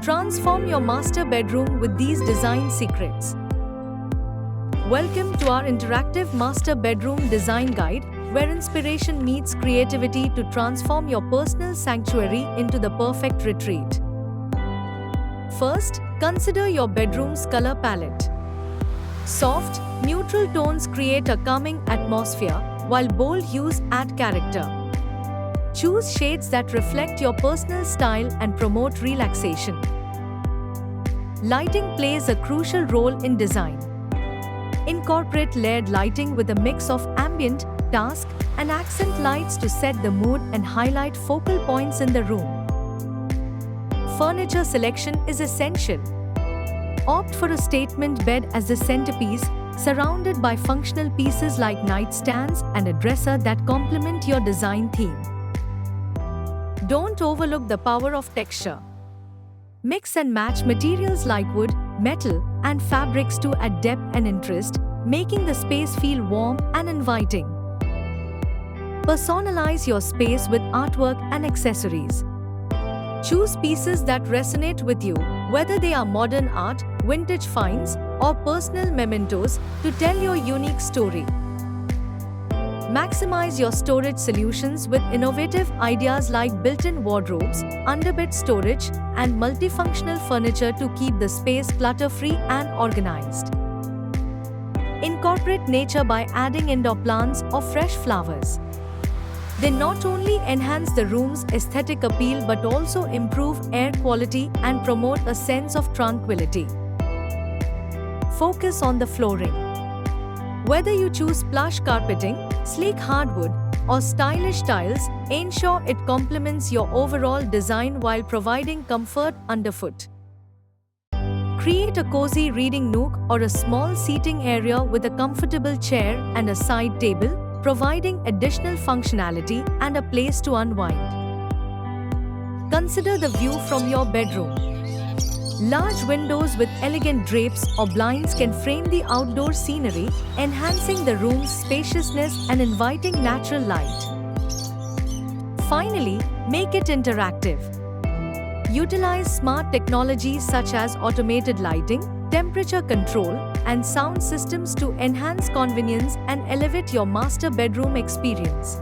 Transform your master bedroom with these design secrets. Welcome to our interactive master bedroom design guide, where inspiration meets creativity to transform your personal sanctuary into the perfect retreat. First, consider your bedroom's color palette. Soft, neutral tones create a calming atmosphere, while bold hues add character. Choose shades that reflect your personal style and promote relaxation. Lighting plays a crucial role in design. Incorporate layered lighting with a mix of ambient, task, and accent lights to set the mood and highlight focal points in the room. Furniture selection is essential. Opt for a statement bed as the centerpiece, surrounded by functional pieces like nightstands and a dresser that complement your design theme. Don't overlook the power of texture. Mix and match materials like wood, metal, and fabrics to add depth and interest, making the space feel warm and inviting. Personalize your space with artwork and accessories. Choose pieces that resonate with you, whether they are modern art, vintage finds, or personal mementos, to tell your unique story. Maximize your storage solutions with innovative ideas like built-in wardrobes, underbed storage, and multifunctional furniture to keep the space clutter-free and organized. Incorporate nature by adding indoor plants or fresh flowers. They not only enhance the room's aesthetic appeal but also improve air quality and promote a sense of tranquility. Focus on the flooring. Whether you choose plush carpeting, sleek hardwood, or stylish tiles, ensure it complements your overall design while providing comfort underfoot. Create a cozy reading nook or a small seating area with a comfortable chair and a side table, providing additional functionality and a place to unwind. Consider the view from your bedroom. Large windows with elegant drapes or blinds can frame the outdoor scenery, enhancing the room's spaciousness and inviting natural light. Finally, make it interactive. Utilize smart technologies such as automated lighting, temperature control, and sound systems to enhance convenience and elevate your master bedroom experience.